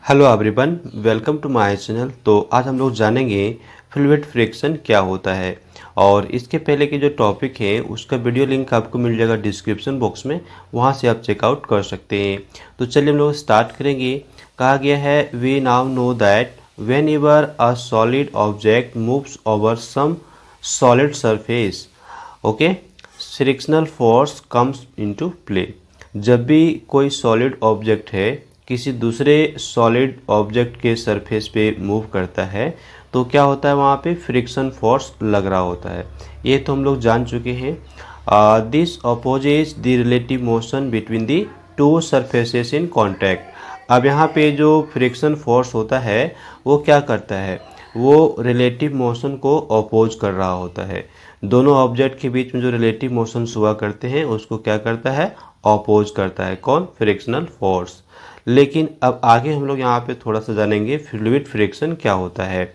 Hello everyone, welcome to my channel. तो आज हम लोग जानेंगे फ्लूइड फ्रिक्शन क्या होता है। और इसके पहले के जो टॉपिक है उसका वीडियो लिंक आपको मिल जाएगा डिस्क्रिप्शन बॉक्स में, वहां से आप चेकआउट कर सकते हैं। तो चलिए हम लोग स्टार्ट करेंगे। कहा गया है we now know that whenever a solid object moves over some solid surface, okay, frictional force comes into play. जब भी कोई सॉलिड ऑब्जेक्ट है किसी दूसरे सॉलिड ऑब्जेक्ट के सरफेस पे मूव करता है तो क्या होता है, वहाँ पे फ्रिक्शन फोर्स लग रहा होता है। ये तो हम लोग जान चुके हैं। This opposes the relative motion between the two surfaces in contact. अब यहाँ पे जो फ्रिक्शन फोर्स होता है वो क्या करता है, वो रिलेटिव मोशन को अपोज कर रहा होता है। दोनों ऑब्जेक्ट के बीच में जो रिलेटिव मोशंस हुआ करते हैं उसको क्या करता है, अपोज करता है। कौन? Frictional force. लेकिन अब आगे हम लोग यहाँ पे थोड़ा सा जानेंगे फ्लूइड फ्रिक्शन क्या होता है।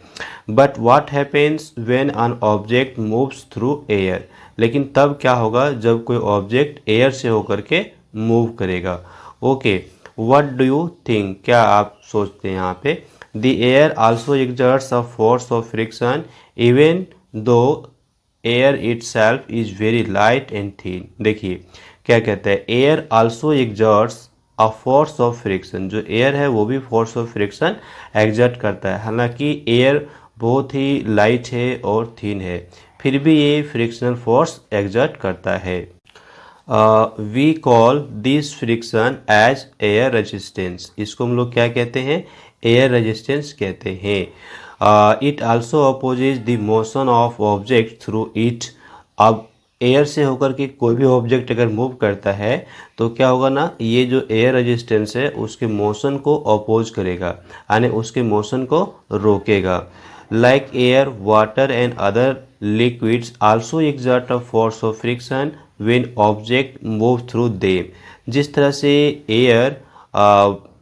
But what happens when an object moves through air. लेकिन तब क्या होगा जब कोई ऑब्जेक्ट एयर से होकर के मूव करेगा। Okay, what do you think, क्या आप सोचते हैं यहाँ पे? The air also exerts a force of friction even though air itself is very light and thin. देखिए क्या कहता है, air also exerts a force of friction. जो एयर है वो भी फोर्स ऑफ फ्रिक्शन एग्जर्ट करता है। हालांकि एयर बहुत ही लाइट है और थिन है, फिर भी ये फ्रिक्शनल फोर्स एग्जर्ट करता है। We call this friction as air resistance. इसको हम लोग क्या कहते हैं? एयर रेजिस्टेंस कहते हैं। It also opposes the motion of object through it. अब एयर से होकर के कोई भी ऑब्जेक्ट अगर मूव करता है तो क्या होगा ना, ये जो एयर रेजिस्टेंस है उसके मोशन को अपोज करेगा, यानी उसके मोशन को रोकेगा। Like air, water and other liquids also exert a force of friction when object move through them. जिस तरह से एयर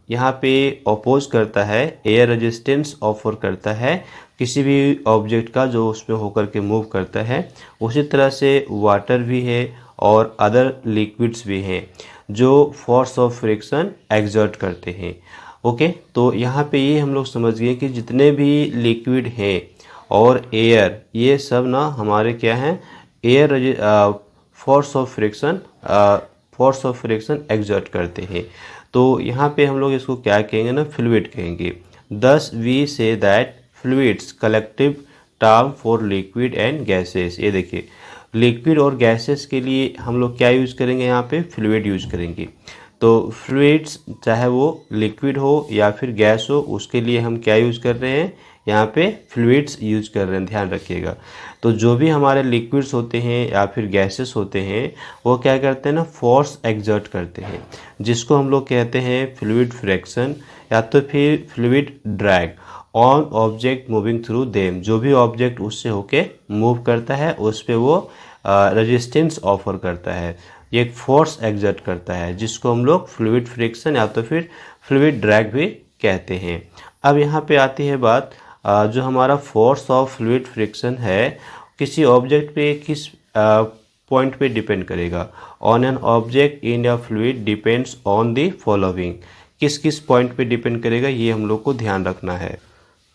यहाँ पे अपोज करता है, एयर रेजिस्टेंस ऑफर करता है किसी भी ऑब्जेक्ट का जो उसमें होकर के मूव करता है, उसी तरह से वाटर भी है और अदर लिक्विड्स भी हैं जो फोर्स ऑफ फ्रिक्शन एक्सर्ट करते हैं। ओके, तो यहाँ पे ये हम लोग समझ गए कि जितने भी लिक्विड हैं और एयर, ये सब ना हमारे क्या हैं, air force of friction exert करते हैं। तो यहाँ पे हम लोग इसको क्या कहेंगे ना, फ्लूइड कहेंगे। Thus we say that fluids collective term for liquid and gases. ये देखिए, लिक्विड और गैसेस के लिए हम लोग क्या यूज करेंगे, यहाँ पे फ्लूइड यूज करेंगे। तो फ्लूइड्स चाहे वो लिक्विड हो या फिर गैस हो, उसके लिए हम क्या यूज कर रहे हैं, यहाँ पे फ्लूइड्स यूज कर रहे हैं, ध्यान रखिएगा। तो जो भी हमारे लिक्विड्स होते हैं या फिर गैसेस होते हैं वो क्या करते हैं ना, फोर्स एक्सर्ट करते हैं, जिसको हम लोग कहते हैं फ्लूइड फ्रिक्शन या तो फिर fluid drag on object moving through them. जो भी ऑब्जेक्ट उससे होके मूव करता है उस पर वो रेजिस्टेंस ऑफर करता है, ये एक फोर्स एक्सर्ट करता है, जिसको हम लोग फ्लूइड फ्रिक्शन या तो फिर फ्लूइड ड्रैग भी कहते हैं। अब यहाँ पे आती है बात, जो हमारा फोर्स ऑफ फ्लूइड फ्रिक्शन है किसी ऑब्जेक्ट पे किस पॉइंट पे डिपेंड करेगा। On an object in a fluid depends on the following. किस किस पॉइंट पे डिपेंड करेगा ये हम लोग को ध्यान रखना है।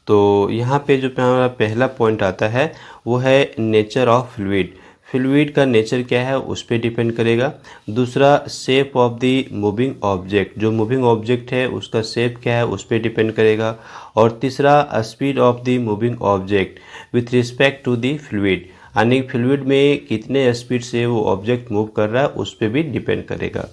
तो यहाँ पे जो हमारा पहला पॉइंट आता है वो है नेचर ऑफ फ्लूइड। फ्लूइड का नेचर क्या है उस पर डिपेंड करेगा। दूसरा, shape of the moving object, जो मूविंग ऑब्जेक्ट है उसका शेप क्या है उस पर डिपेंड करेगा। और तीसरा, speed of the moving object with respect to the fluid, यानी फ्लूइड में कितने स्पीड से वो ऑब्जेक्ट मूव कर रहा है उस पर भी डिपेंड करेगा।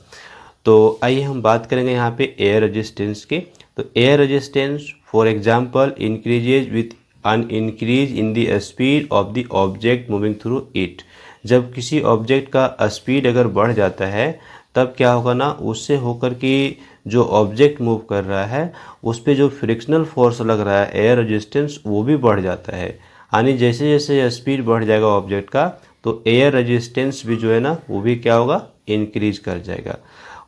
तो आइए हम बात करेंगे यहाँ पे एयर रेजिस्टेंस की। तो air resistance for example increases with an increase in the speed of the object moving through it. जब किसी ऑब्जेक्ट का स्पीड अगर बढ़ जाता है तब क्या होगा ना, उससे होकर कि जो ऑब्जेक्ट मूव कर रहा है उस पर जो फ्रिक्शनल फोर्स लग रहा है, एयर रेजिस्टेंस, वो भी बढ़ जाता है। यानी जैसे जैसे स्पीड बढ़ जाएगा ऑब्जेक्ट का तो एयर रेजिस्टेंस भी जो है ना वो भी क्या होगा, इंक्रीज कर जाएगा।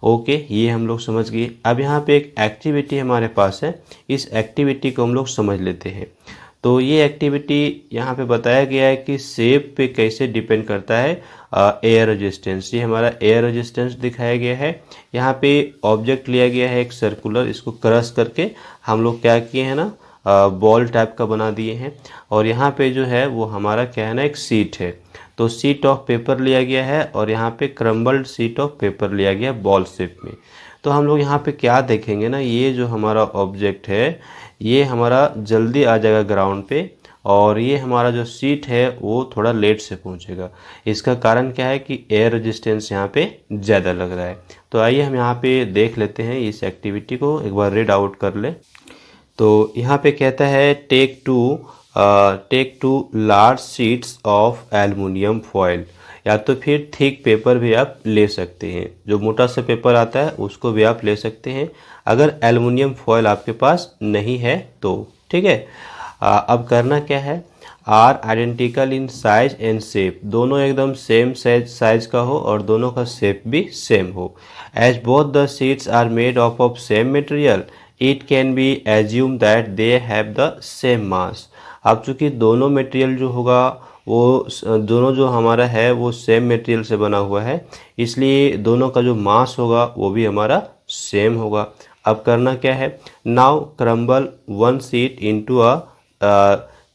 ओके, ये हम लोग समझ गए। अब यहाँ पे एक एक्टिविटी हमारे पास है, इस एक्टिविटी को हम लोग समझ लेते हैं। तो ये एक्टिविटी यहाँ पे बताया गया है कि शेप पे कैसे डिपेंड करता है एयर रेजिस्टेंस। ये हमारा एयर रेजिस्टेंस दिखाया गया है। यहाँ पे ऑब्जेक्ट लिया गया है एक सर्कुलर, इसको क्रश करके हम लोग क्या किए हैं ना, बॉल टाइप का बना दिए हैं। और यहाँ पे जो है वो हमारा क्या है ना, एक सीट है। तो सीट ऑफ पेपर लिया गया है और यहाँ पे क्रम्बल्ड सीट ऑफ पेपर लिया गया बॉल शेप में। तो हम लोग यहाँ पे क्या देखेंगे ना, ये जो हमारा ऑब्जेक्ट है ये हमारा जल्दी आ जाएगा ग्राउंड पे, और ये हमारा जो सीट है वो थोड़ा लेट से पहुँचेगा। इसका कारण क्या है कि एयर रेजिस्टेंस यहाँ पे ज़्यादा लग रहा है। तो आइए हम यहाँ पे देख लेते हैं इस एक्टिविटी को, एक बार रीड आउट कर ले। तो यहाँ पे कहता है take two large sheets of aluminium foil, या तो फिर थिक पेपर भी आप ले सकते हैं, जो मोटा सा पेपर आता है उसको भी आप ले सकते हैं अगर एल्युमिनियम फॉयल आपके पास नहीं है तो। ठीक है, अब करना क्या है, are identical in size and shape, दोनों एकदम सेम साइज का हो और दोनों का शेप भी सेम हो। As both the sheets are made of same material it can be assume that they have the same mass. अब चूंकि दोनों मटेरियल जो होगा वो दोनों जो हमारा है वो सेम मटेरियल से बना हुआ है, इसलिए दोनों का जो मास होगा वो भी हमारा सेम होगा। अब करना क्या है, now crumble one sheet into a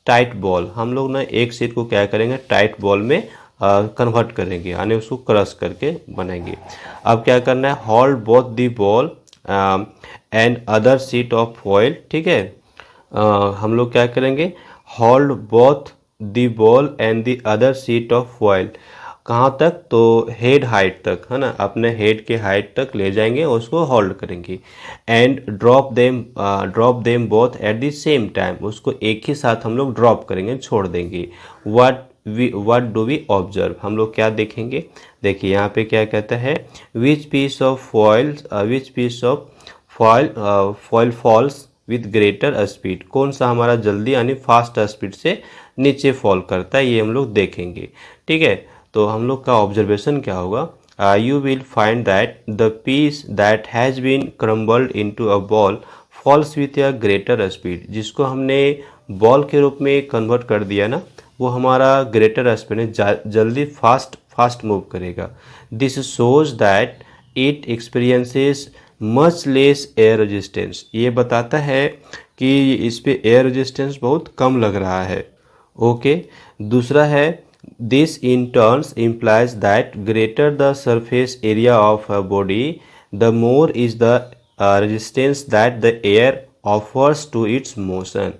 tight ball. हम लोग ना एक शीट को क्या करेंगे, टाइट बॉल में कन्वर्ट करेंगे, यानी उसको क्रश करके बनाएंगे। अब क्या करना है, hold both the ball and other sheet of foil. ठीक है, हम लोग क्या करेंगे, hold both the ball and the other sheet of foil. कहाँ तक, तो हेड हाइट तक, है ना, अपने हेड के हाइट तक ले जाएंगे और उसको होल्ड करेंगे। And drop them both at the same time, उसको एक ही साथ हम लोग ड्रॉप करेंगे, छोड़ देंगे। व्हाट डू वी ऑब्जर्व, हम लोग क्या देखेंगे, देखिए यहाँ पे क्या कहता है, which piece of foil falls with greater speed, कौन सा हमारा जल्दी यानी फास्ट स्पीड से नीचे फॉल करता है, ये हम लोग देखेंगे। ठीक है, तो हम लोग का ऑब्जर्वेशन क्या होगा, you will find that the piece that has been crumbled into a ball falls with a greater speed, जिसको हमने बॉल के रूप में कन्वर्ट कर दिया ना, वो हमारा ग्रेटर स्पीड में जल्दी फास्ट मूव करेगा। This shows that it experiences much less air resistance, ये बताता है कि इस पे एयर रेजिस्टेंस बहुत कम लग रहा है। ओके, दूसरा है, this in turns implies that greater the surface area of a body, the more is the resistance that the air offers to its motion।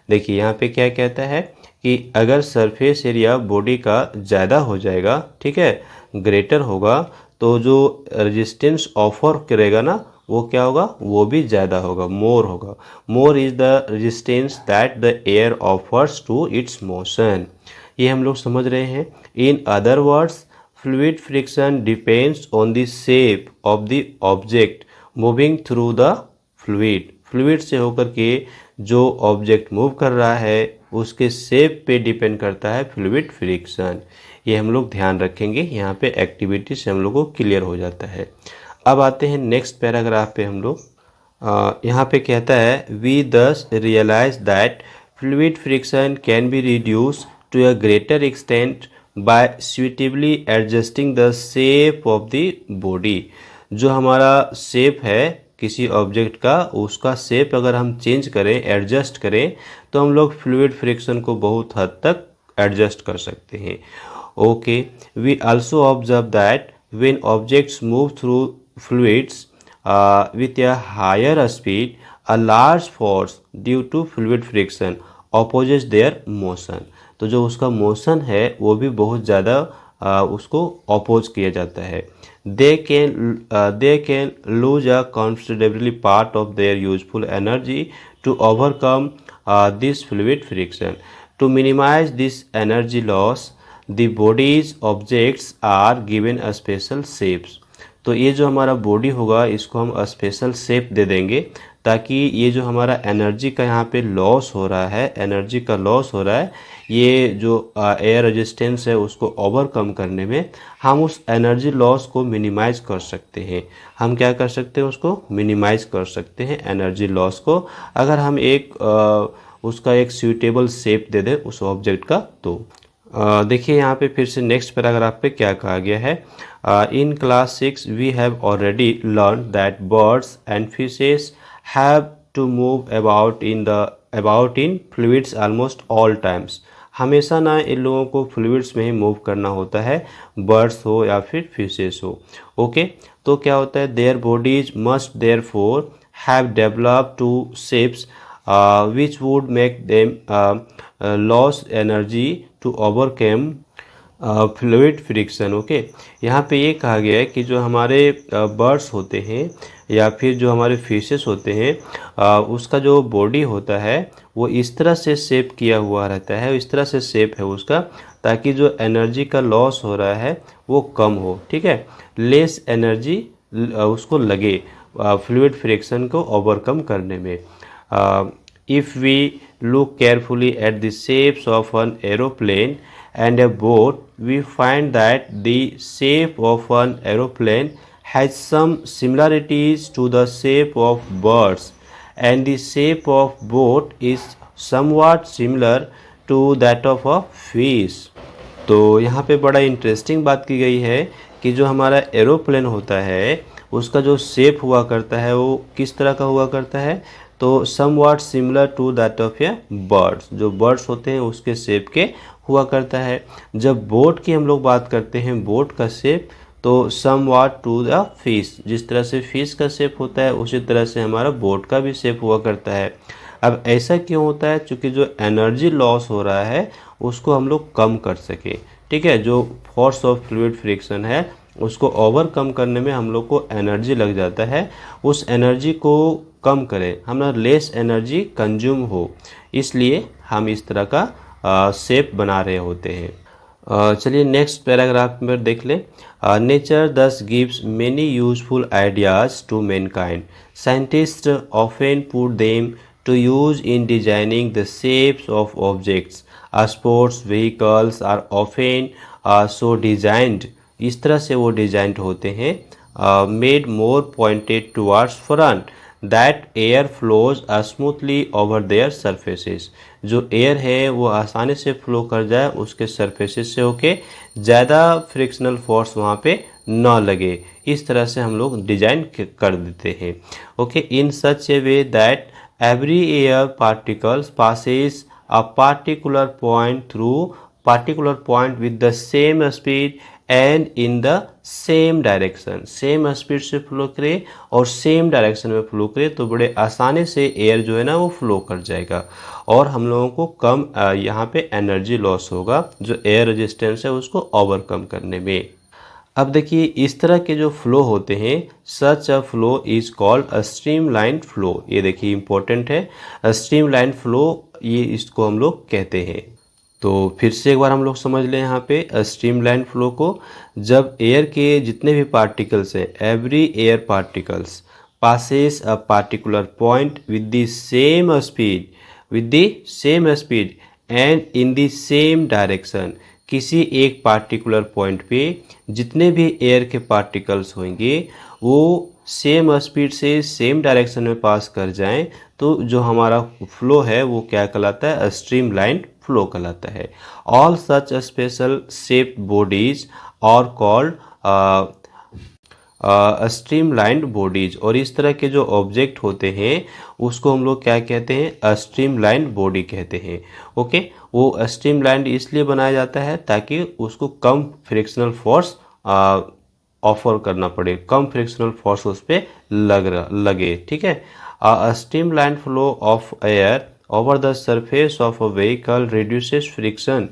देखिए यहाँ पे क्या कहता है कि अगर सरफेस एरिया बॉडी का ज़्यादा हो जाएगा, ठीक है, ग्रेटर होगा, तो जो रेजिस्टेंस ऑफर करेगा ना वो क्या होगा, वो भी ज़्यादा होगा, मोर होगा। More is the resistance that the air offers to its motion, ये हम लोग समझ रहे हैं। In other words, fluid friction depends on the shape of the object moving through the fluid, fluid से होकर के जो ऑब्जेक्ट मूव कर रहा है उसके शेप पे डिपेंड करता है फ्लूइड फ्रिक्शन। ये हम लोग ध्यान रखेंगे, यहाँ पे एक्टिविटी से हम लोग को क्लियर हो जाता है। अब आते हैं नेक्स्ट पैराग्राफ पे हम लोग। यहाँ पे कहता है, we thus realise that fluid friction can be reduce to a greater extent by suitably adjusting the shape of the body। जो हमारा शेप है किसी ऑब्जेक्ट का, उसका शेप अगर हम चेंज करें, एडजस्ट करें, तो हम लोग फ्लूइड फ्रिक्शन को बहुत हद तक एडजस्ट कर सकते हैं। Okay, we also observe that when objects move through fluids with a higher speed, a large force due to fluid friction opposes their motion। तो जो उसका मोशन है वो भी बहुत ज़्यादा उसको अपोज किया जाता है। They can lose a considerably part of their useful energy to overcome this fluid friction. To minimise this energy loss the bodies objects are given a special shapes. तो ये जो हमारा बॉडी होगा इसको हम स्पेशल शेप दे देंगे, ताकि ये जो हमारा एनर्जी का यहाँ पे लॉस हो रहा है, एनर्जी का लॉस हो रहा है, ये जो एयर रेजिस्टेंस है उसको ओवरकम करने में हम उस एनर्जी लॉस को मिनिमाइज कर सकते हैं। हम क्या कर सकते हैं, उसको मिनिमाइज कर सकते हैं एनर्जी लॉस को। अगर हम एक उसका एक सूटेबल शेप दे दें उस ऑब्जेक्ट का। तो देखिए यहाँ पे फिर से नेक्स्ट पैराग्राफ पे क्या कहा गया है। In class 6 we have already learn that birds and fishes have to move about in fluids almost all times. हमेशा ना इन लोगों को फ्लूइड्स में ही मूव करना होता है, बर्ड्स हो या फिर फिशेस हो। ओके, तो क्या होता है, their bodies must therefore have developed to shapes which would make them lose energy to overcome fluid friction. Okay, यहाँ पे ये कहा गया है कि जो हमारे बर्ड्स होते हैं या फिर जो हमारे फिशेस होते हैं, उसका जो बॉडी होता है वो इस तरह से शेप किया हुआ रहता है, इस तरह से शेप है उसका, ताकि जो एनर्जी का लॉस हो रहा है वो कम हो। ठीक है, लेस एनर्जी उसको लगे फ्लूइड फ्रिक्शन को ओवरकम करने में। If we look carefully at the shapes of an aeroplane and a boat, we find that the shape of an aeroplane has some similarities to the shape of birds, and the shape of boat is somewhat similar to that of a fish। तो यहाँ पे बड़ा interesting बात की गई है कि जो हमारा एरोप्लेन होता है उसका जो शेप हुआ करता है वो किस तरह का हुआ करता है, तो somewhat similar to that of a birds, जो बर्ड्स होते हैं उसके शेप के हुआ करता है। जब बोट की हम लोग बात करते हैं, बोट का शेप, तो समवॉट टू द फिश, जिस तरह से फिश का शेप होता है उसी तरह से हमारा बोट का भी शेप हुआ करता है। अब ऐसा क्यों होता है, क्योंकि जो एनर्जी लॉस हो रहा है उसको हम लोग कम कर सके। ठीक है, जो फोर्स ऑफ फ्लूइड फ्रिक्शन है उसको ओवरकम करने में हम लोग को एनर्जी लग जाता है, उस एनर्जी को कम करें, हमारा लेस एनर्जी कंज्यूम हो, इसलिए हम इस तरह का शेप बना रहे होते हैं। चलिए नेक्स्ट पैराग्राफ में देख लें। Nature thus gives many useful ideas to mankind, scientist often put them to use in designing the shapes of objects, sports vehicles are often so designed, इस तरह से वो डिजाइंड होते हैं, made more pointed towards front that air flows smoothly over their surfaces, जो air है वो आसानी से फ्लो कर जाए उसके सरफेसेस से होके, ज़्यादा फ्रिक्शनल फोर्स वहाँ पे न लगे, इस तरह से हम लोग डिजाइन कर देते हैं। Okay, in such A way that every air particles passes a particular point through particular point with the same speed and in the same direction, same speed से फ्लो करे और सेम डायरेक्शन में flow करे तो बड़े आसानी से air जो है ना वो फ्लो कर जाएगा और हम लोगों को कम यहाँ पे एनर्जी लॉस होगा जो एयर रेजिस्टेंस है उसको ओवरकम करने में। अब देखिए इस तरह के जो फ्लो होते हैं, such a flow is called a streamline flow. ये देखिए इंपॉर्टेंट है, स्ट्रीमलाइन फ्लो ये इसको हम लोग कहते हैं। तो फिर से एक बार हम लोग समझ लें यहाँ पे स्ट्रीमलाइन फ्लो को, जब एयर के जितने भी पार्टिकल्स हैं, every air particles passes a particular point with the same speed and in the same direction, किसी एक पार्टिकुलर पॉइंट पे जितने भी एयर के पार्टिकल्स होंगे वो सेम स्पीड से सेम डायरेक्शन में पास कर जाएं, तो जो हमारा फ्लो है वो क्या कहलाता है, स्ट्रीमलाइन फ्लो कहलाता है। All such special shaped bodies are called streamlined bodies, और इस तरह के जो ऑब्जेक्ट होते हैं उसको हम लोग क्या कहते हैं, स्ट्रीमलाइंड बॉडी कहते हैं। ओके, वो स्ट्रीमलाइंड इसलिए बनाया जाता है ताकि उसको कम फ्रिक्शनल फोर्स ऑफर करना पड़े, कम फ्रिक्शनल फोर्स उस पर लगे। ठीक है, streamlined flow of air over the surface of a vehicle reduces friction,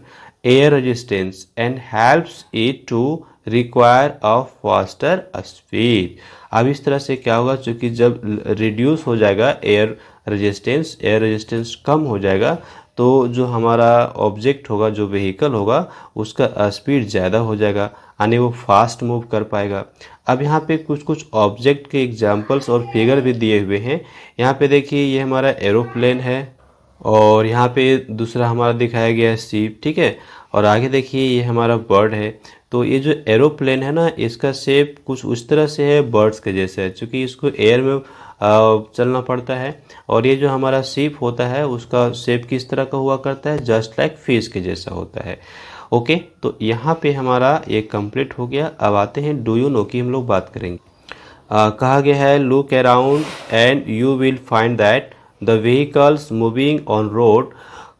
air resistance and helps it to require a faster speed। अब इस तरह से क्या होगा, क्योंकि जब रिड्यूस हो जाएगा एयर रेजिस्टेंस कम हो जाएगा तो जो हमारा ऑब्जेक्ट होगा, जो व्हीकल होगा उसका स्पीड ज़्यादा हो जाएगा, यानी वो फास्ट मूव कर पाएगा। अब यहाँ पे कुछ ऑब्जेक्ट के एग्जांपल्स और फिगर भी दिए हुए हैं। यहाँ पे देखिए ये हमारा एरोप्लेन है और यहाँ पे दूसरा हमारा दिखाया गया है शिप। ठीक है, और आगे देखिए ये हमारा बर्ड है। तो ये जो एरोप्लेन है ना इसका शेप कुछ उस तरह से है, बर्ड्स के जैसे है, क्योंकि इसको एयर में चलना पड़ता है। और ये जो हमारा शिप होता है उसका शेप किस तरह का हुआ करता है, जस्ट लाइक फिश के जैसा होता है। ओके, तो यहाँ पे हमारा ये कंप्लीट हो गया। अब आते हैं डू यू नो की हम लोग बात करेंगे। कहा गया है look around and you will find that the vehicles moving on road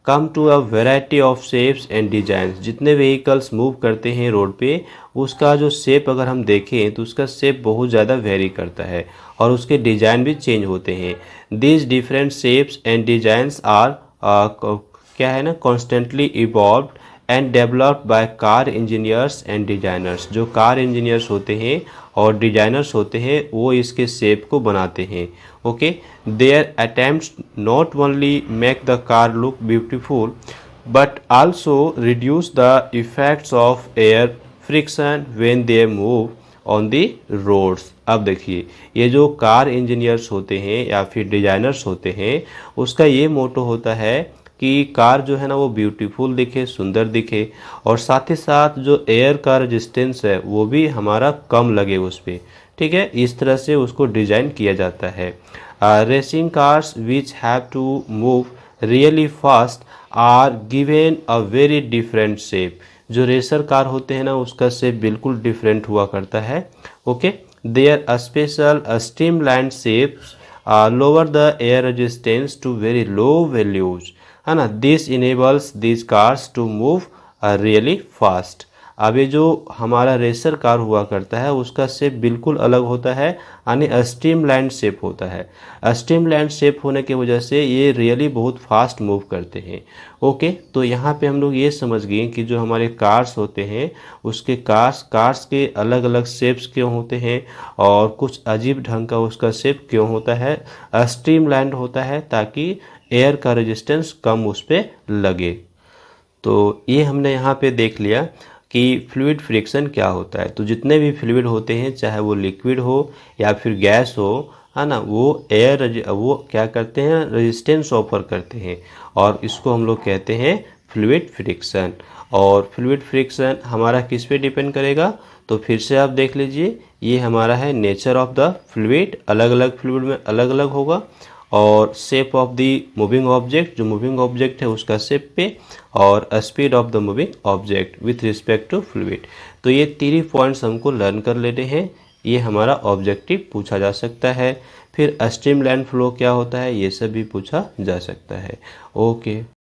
come to a variety of shapes and designs. जितने व्हीकल्स मूव करते हैं रोड पे, उसका जो शेप अगर हम देखें तो उसका शेप बहुत ज़्यादा वेरी करता है और उसके डिज़ाइन भी चेंज होते हैं। These different shapes and designs are क्या है ना, constantly evolved and developed by car engineers and designers. जो कार इंजीनियर्स होते हैं और डिजाइनर्स होते हैं वो इसके शेप को बनाते हैं। Okay, their attempts not only make the car look beautiful but also reduce the effects of air friction when they move on the roads। अब देखिए, ये जो कार इंजीनियर्स होते हैं या फिर डिजाइनर्स होते हैं, उसका ये मोटो होता है कि कार जो है ना वो ब्यूटीफुल दिखे, सुंदर दिखे, और साथ ही साथ जो एयर का रेजिस्टेंस है वो भी हमारा कम लगे उस पर। ठीक है, इस तरह से उसको डिज़ाइन किया जाता है। Racing cars which have to move really fast are given a very different shape. जो रेसर कार होते हैं ना उसका शेप बिल्कुल डिफरेंट हुआ करता है। Okay, their a special streamline shapes lower the air resistance to very low values, है ना। This enables this cars to move really fast. अब ये जो हमारा रेसर कार हुआ करता है उसका शेप बिल्कुल अलग होता है, यानी स्ट्रीमलाइन शेप होता है। स्ट्रीमलाइन शेप होने की वजह से ये रियली बहुत फास्ट मूव करते हैं। ओके, तो यहाँ पे हम लोग ये समझ गए कि जो हमारे कार्स होते हैं उसके कार्स के अलग अलग शेप्स क्यों होते हैं और कुछ अजीब ढंग का उसका शेप क्यों होता है। स्ट्रीमलाइन होता है ताकि एयर का रेजिस्टेंस कम उस पर लगे। तो ये हमने यहाँ पे देख लिया कि फ्लूइड फ्रिक्शन क्या होता है। तो जितने भी फ्लूइड होते हैं, चाहे वो लिक्विड हो या फिर गैस हो, है ना, वो क्या करते हैं, रेजिस्टेंस ऑफर करते हैं, और इसको हम लोग कहते हैं फ्लूइड फ्रिक्शन। और फ्लूइड फ्रिक्शन हमारा किस पे डिपेंड करेगा, तो फिर से आप देख लीजिए, ये हमारा है नेचर ऑफ द फ्लूइड। अलग अलग फ्लूइड में अलग अलग होगा। और shape of the moving object, जो मूविंग ऑब्जेक्ट है उसका शेप पे, और speed of the moving object with respect to fluid. तो ये 3 पॉइंट्स हमको लर्न कर लेने हैं। ये हमारा ऑब्जेक्टिव पूछा जा सकता है। फिर स्ट्रीमलाइन फ्लो क्या होता है ये सब भी पूछा जा सकता है। ओके।